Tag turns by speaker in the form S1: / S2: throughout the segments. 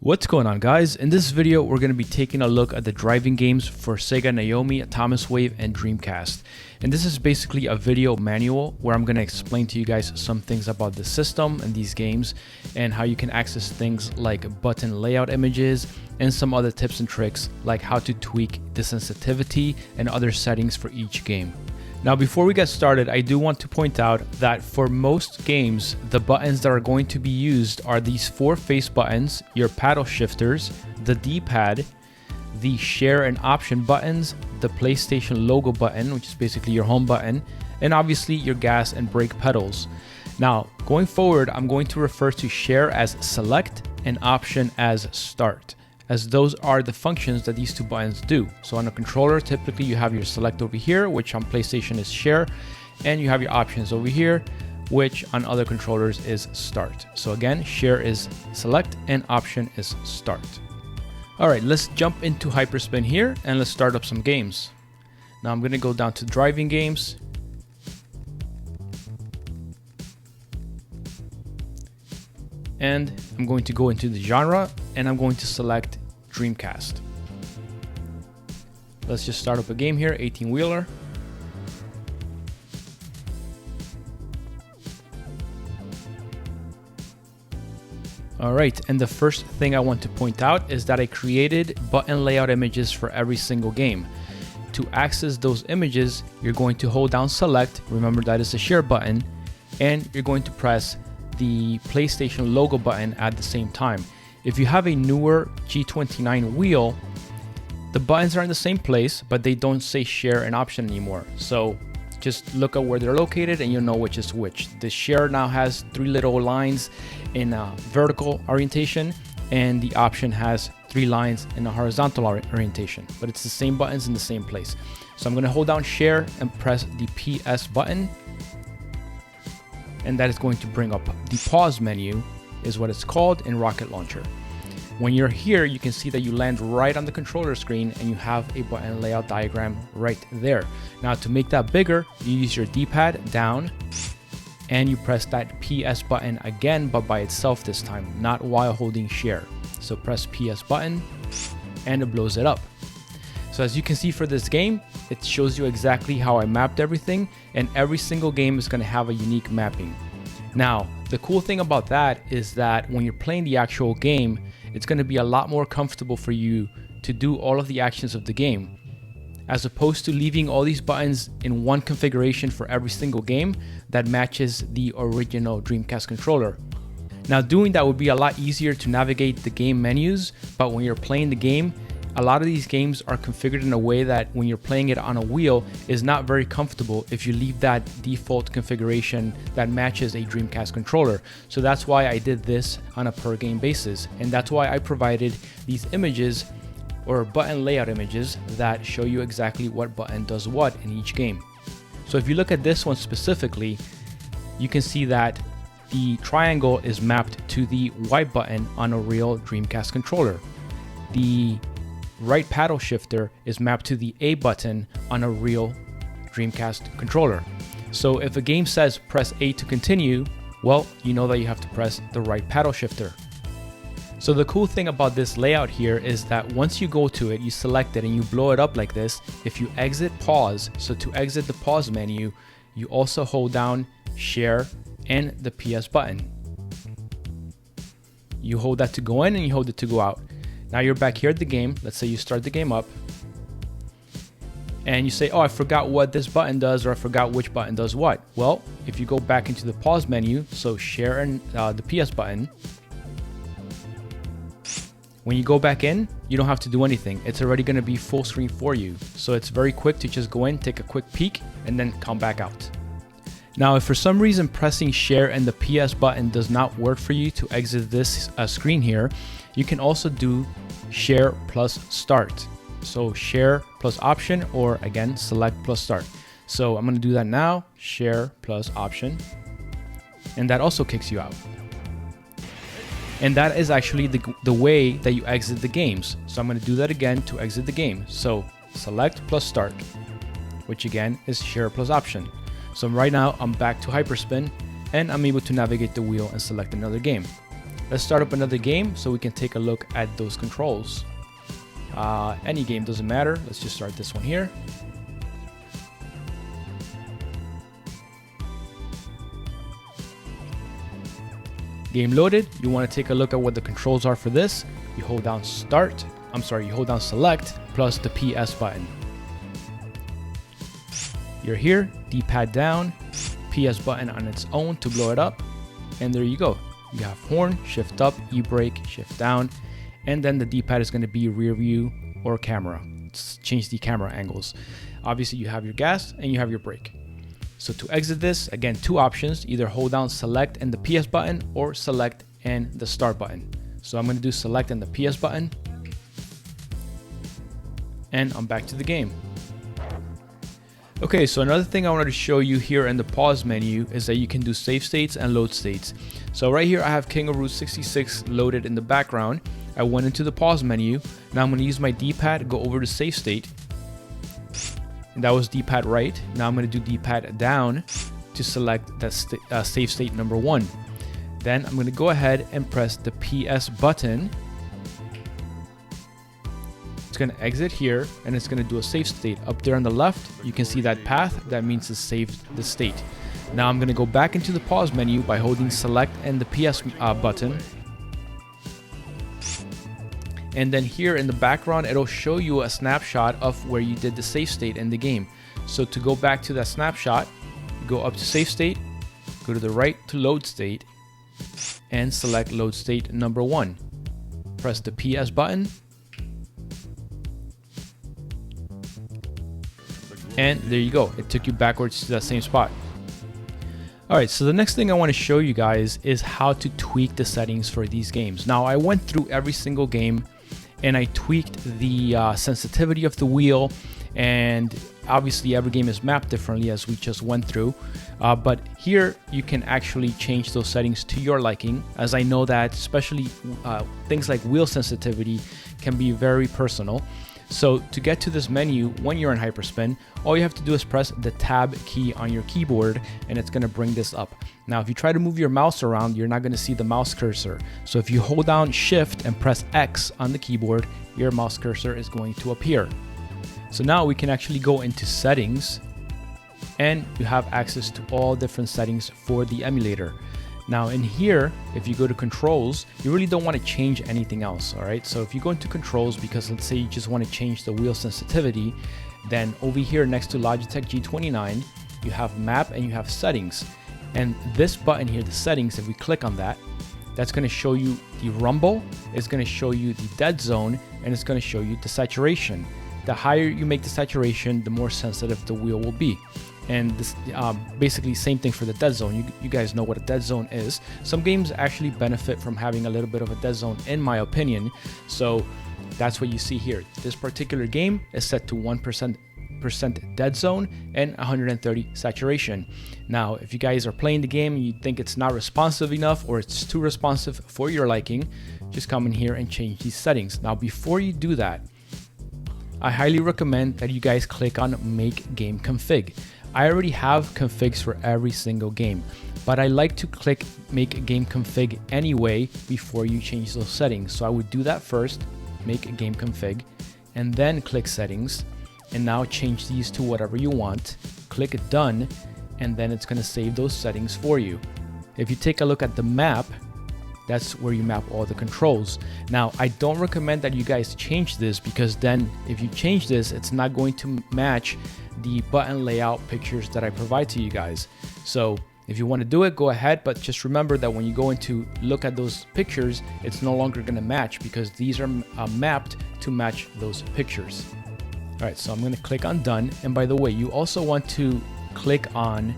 S1: What's going on, guys? In this video we're going to be taking a look at the driving games for Sega Naomi, Atomiswave, and Dreamcast. And this is basically a video manual where I'm going to explain to you guys some things about the system and these games and how you can access things like button layout images and some other tips and tricks like how to tweak the sensitivity and other settings for each game. Now, before we get started, I do want to point out that for most games, the buttons that are going to be used are these four face buttons, your paddle shifters, the D-pad, the share and option buttons, the PlayStation logo button, which is basically your home button, and obviously your gas and brake pedals. Now, going forward, I'm going to refer to share as select and option as start, as those are the functions that these two buttons do. So on a controller, typically you have your select over here, which on PlayStation is share, and you have your options over here, which on other controllers is start. So again, share is select and option is start. All right, let's jump into Hyperspin here and let's start up some games. Now I'm gonna go down to driving games. And I'm going to go into the genre and I'm going to select Dreamcast. Let's just start up a game here, 18-wheeler. All right, and the first thing I want to point out is that I created button layout images for every single game. To access those images, you're going to hold down select, remember that is the share button, and you're going to press the PlayStation logo button at the same time. If you have a newer G29 wheel, the buttons are in the same place, but they don't say share and option anymore. So just look at where they're located and you'll know which is which. The share now has three little lines in a vertical orientation, and the option has three lines in a horizontal orientation, but it's the same buttons in the same place. So I'm gonna hold down share and press the PS button, and that is going to bring up the pause menu, is what it's called in Rocket Launcher. When you're here, you can see that you land right on the controller screen and you have a button layout diagram right there. Now to make that bigger, you use your D-pad down and you press that PS button again, but by itself this time, not while holding share. So press PS button and it blows it up. So as you can see for this game, it shows you exactly how I mapped everything, and every single game is going to have a unique mapping. Now, the cool thing about that is that when you're playing the actual game, it's going to be a lot more comfortable for you to do all of the actions of the game, as opposed to leaving all these buttons in one configuration for every single game that matches the original Dreamcast controller. Now, doing that would be a lot easier to navigate the game menus, but when you're playing the game, a lot of these games are configured in a way that when you're playing it on a wheel is not very comfortable if you leave that default configuration that matches a Dreamcast controller. So that's why I did this on a per game basis. And that's why I provided these images or button layout images that show you exactly what button does what in each game. So if you look at this one specifically, you can see that the triangle is mapped to the Y button on a real Dreamcast controller. The right paddle shifter is mapped to the A button on a real Dreamcast controller. So if a game says press A to continue, well, you know that you have to press the right paddle shifter. So the cool thing about this layout here is that once you go to it, you select it and you blow it up like this. If you exit pause, so to exit the pause menu, you also hold down share and the PS button. You hold that to go in and you hold it to go out. Now you're back here at the game. Let's say you start the game up and you say, oh, I forgot what this button does, or I forgot which button does what. Well, if you go back into the pause menu, so share and the PS button, when you go back in, you don't have to do anything. It's already going to be full screen for you. So it's very quick to just go in, take a quick peek, and then come back out. Now, if for some reason pressing share and the PS button does not work for you to exit this screen here, you can also do share plus start. So share plus option, or again, select plus start. So I'm going to do that now, share plus option, and that also kicks you out. And that is actually the way that you exit the games. So I'm going to do that again to exit the game. So select plus start, which again is share plus option. So right now I'm back to Hyperspin and I'm able to navigate the wheel and select another game. Let's start up another game so we can take a look at those controls. Any game, doesn't matter. Let's just start this one here. Game loaded. You want to take a look at what the controls are for this. You hold down you hold down select plus the PS button. You're here, D-pad down, PS button on its own to blow it up, and there you go. You have horn, shift up, e-brake, shift down, and then the D-pad is going to be rear view or camera. Change the camera angles. Obviously you have your gas and you have your brake. So to exit this, again, two options, either hold down select and the PS button or select and the start button. So I'm going to do select and the PS button, and I'm back to the game. Okay, so another thing I wanted to show you here in the pause menu is that you can do save states and load states. So right here I have King of Route 66 loaded in the background. I went into the pause menu. Now I'm going to use my D-pad, go over to save state. And that was D-pad right. Now I'm going to do D-pad down to select that save state number 1. Then I'm going to go ahead and press the PS button. It's going to exit here and it's going to do a save state. Up there on the left, you can see that path. That means it's saved the state. Now I'm going to go back into the pause menu by holding select and the PS button. And then here in the background, it'll show you a snapshot of where you did the save state in the game. So to go back to that snapshot, go up to save state, go to the right to load state, and select load state number 1. Press the PS button. And there you go. It took you backwards to that same spot. Alright, so the next thing I want to show you guys is how to tweak the settings for these games. Now, I went through every single game and I tweaked the sensitivity of the wheel, and obviously every game is mapped differently as we just went through, but here you can actually change those settings to your liking, as I know that especially things like wheel sensitivity can be very personal. So to get to this menu when you're in Hyperspin, all you have to do is press the tab key on your keyboard and it's going to bring this up. Now if you try to move your mouse around, you're not going to see the mouse cursor. So if you hold down shift and press X on the keyboard, your mouse cursor is going to appear. So now we can actually go into settings and you have access to all different settings for the emulator. Now in here, if you go to controls, you really don't want to change anything else, all right? So if you go into controls, because let's say you just want to change the wheel sensitivity, then over here next to Logitech G29, you have map and you have settings. And this button here, the settings, if we click on that, that's going to show you the rumble, it's going to show you the dead zone, and it's going to show you the saturation. The higher you make the saturation, the more sensitive the wheel will be. And this basically same thing for the dead zone. You guys know what a dead zone is. Some games actually benefit from having a little bit of a dead zone, in my opinion. So that's what you see here. This particular game is set to 1% dead zone and 130 saturation. Now, if you guys are playing the game and you think it's not responsive enough or it's too responsive for your liking, just come in here and change these settings. Now, before you do that, I highly recommend that you guys click on Make Game Config. I already have configs for every single game, but I like to click Make Game Config anyway before you change those settings. So I would do that first, Make Game Config, and then click Settings, and now change these to whatever you want. Click Done, and then it's going to save those settings for you. If you take a look at the map, that's where you map all the controls. Now, I don't recommend that you guys change this, because then if you change this, it's not going to match the button layout pictures that I provide to you guys. So if you want to do it, go ahead, but just remember that when you go into look at those pictures, it's no longer going to match, because these are mapped to match those pictures. All right, so I'm going to click on Done. And by the way, you also want to click on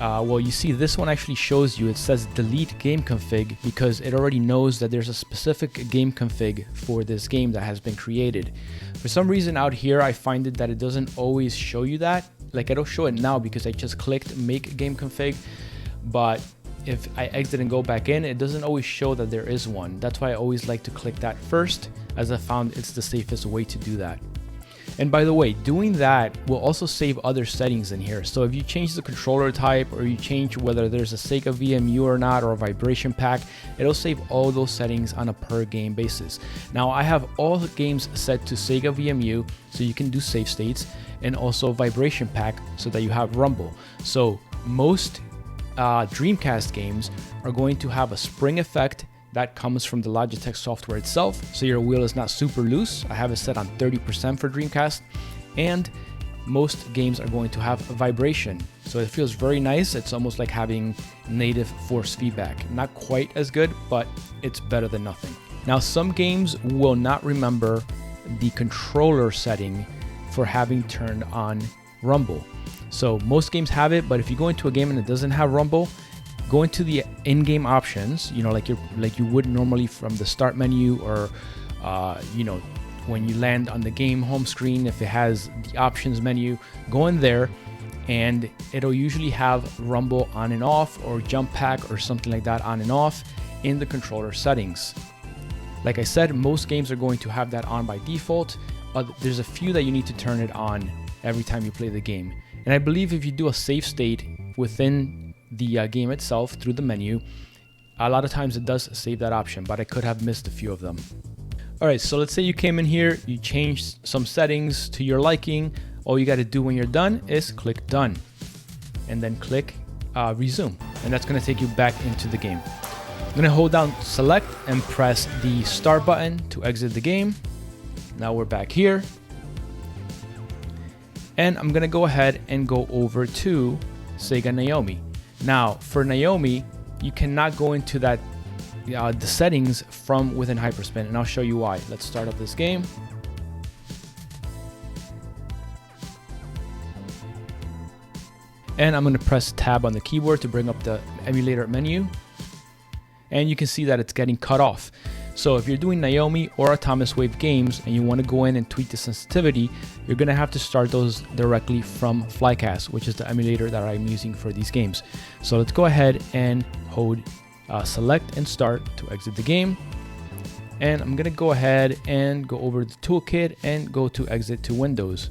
S1: well, you see this one actually shows you, it says delete game config, because it already knows that there's a specific game config for this game that has been created. For some reason out here, I find it that it doesn't always show you that. Like, it'll show it now because I just clicked make game config, but if I exit and go back in, it doesn't always show that there is one. That's why I always like to click that first, as I found it's the safest way to do that. And by the way, doing that will also save other settings in here. So if you change the controller type, or you change whether there's a Sega VMU or not, or a vibration pack, it'll save all those settings on a per game basis. Now I have all the games set to Sega VMU, so you can do save states, and also vibration pack so that you have rumble. So most Dreamcast games are going to have a spring effect that comes from the Logitech software itself, so your wheel is not super loose. I have it set on 30% for Dreamcast, and most games are going to have a vibration, so it feels very nice. It's almost like having native force feedback. Not quite as good, but it's better than nothing. Now some games will not remember the controller setting for having turned on rumble. So most games have it, but if you go into a game and it doesn't have rumble, go into the in-game options, like you would normally from the start menu, or when you land on the game home screen, if it has the options menu, go in there and it'll usually have rumble on and off, or jump pack or something like that on and off in the controller settings. Like I said, most games are going to have that on by default. There's a few that you need to turn it on every time you play the game. And I believe if you do a save state within the game itself through the menu, a lot of times it does save that option, but I could have missed a few of them. All right, so let's say you came in here, you changed some settings to your liking. All you got to do when you're done is click done, and then click resume, and that's going to take you back into the game. I'm going to hold down select and press the start button to exit the game. Now we're back here, and I'm going to go ahead and go over to Sega Naomi. Now for Naomi, you cannot go into that the settings from within Hyperspin, and I'll show you why. Let's start up this game. And I'm going to press tab on the keyboard to bring up the emulator menu, and you can see that it's getting cut off. So if you're doing Naomi or Atomiswave games and you want to go in and tweak the sensitivity, you're going to have to start those directly from Flycast, which is the emulator that I'm using for these games. So let's go ahead and hold select and start to exit the game. And I'm going to go ahead and go over the toolkit and go to exit to Windows.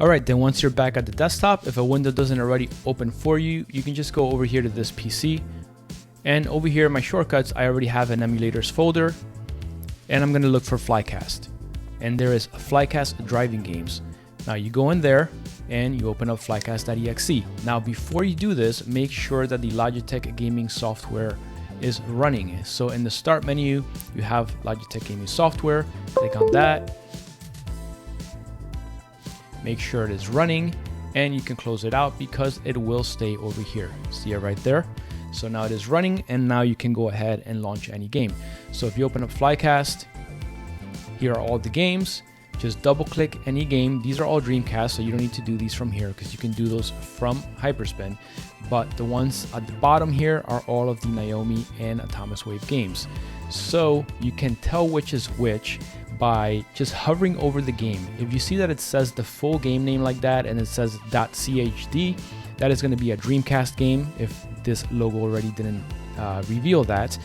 S1: Alright, then once you're back at the desktop, if a window doesn't already open for you, you can just go over here to this PC. And over here in my shortcuts, I already have an emulators folder. And I'm going to look for Flycast. And there is Flycast driving games. Now you go in there and you open up flycast.exe. Now before you do this, make sure that the Logitech gaming software is running. So in the start menu, you have Logitech gaming software. Click on that. Make sure it is running, and you can close it out because it will stay over here. See it right there? So now it is running, and now you can go ahead and launch any game. So if you open up Flycast, here are all the games. Just double click any game. These are all Dreamcast, so you don't need to do these from here because you can do those from Hyperspin. But the ones at the bottom here are all of the Naomi and Atomiswave games. So you can tell which is which by just hovering over the game. If you see that it says the full game name like that and it says .chd, that is going to be a Dreamcast game if this logo already didn't reveal that.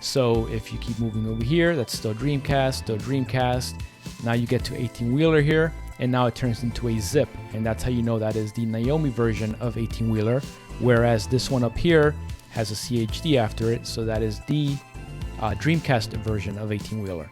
S1: So if you keep moving over here, that's still Dreamcast, still Dreamcast. Now you get to 18-wheeler here, and now it turns into a zip, and that's how you know that is the Naomi version of 18-wheeler, whereas this one up here has a CHD after it, so that is the Dreamcast version of 18-wheeler.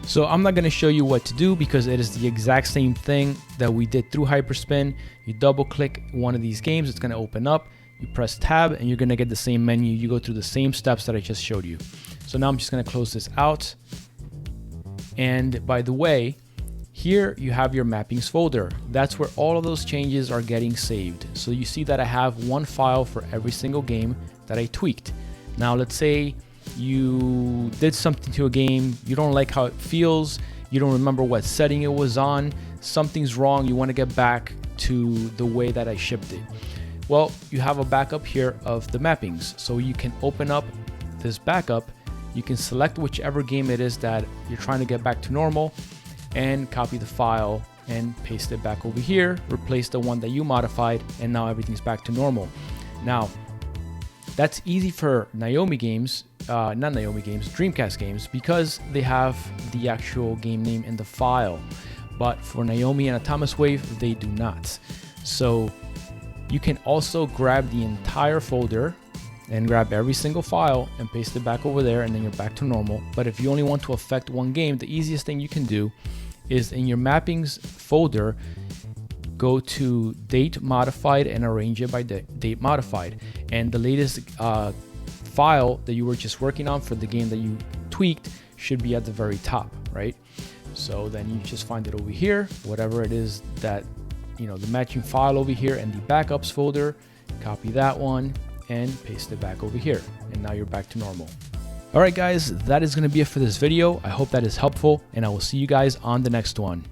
S1: So I'm not going to show you what to do because it is the exact same thing that we did through Hyperspin. You double click one of these games, it's going to open up, you press tab, and you're going to get the same menu. You go through the same steps that I just showed you. So now I'm just going to close this out. And by the way, here you have your mappings folder. That's where all of those changes are getting saved. So you see that I have one file for every single game that I tweaked. Now let's say you did something to a game, you don't like how it feels, you don't remember what setting it was on, something's wrong, you want to get back to the way that I shipped it. Well, you have a backup here of the mappings. So you can open up this backup, you can select whichever game it is that you're trying to get back to normal and copy the file and paste it back over here, replace the one that you modified, and now everything's back to normal. Now, That's easy for Naomi games, not Naomi games, Dreamcast games, because they have the actual game name in the file. But for Naomi and Atomiswave, they do not. So you can also grab the entire folder and grab every single file and paste it back over there, and then you're back to normal. But if you only want to affect one game, the easiest thing you can do is in your mappings folder, go to date modified and arrange it by date modified. And the latest file that you were just working on for the game that you tweaked should be at the very top, right? So then you just find it over here, whatever it is that, you know, the matching file over here, and the backups folder, copy that one and paste it back over here. And now you're back to normal. All right, guys, that is going to be it for this video. I hope that is helpful, and I will see you guys on the next one.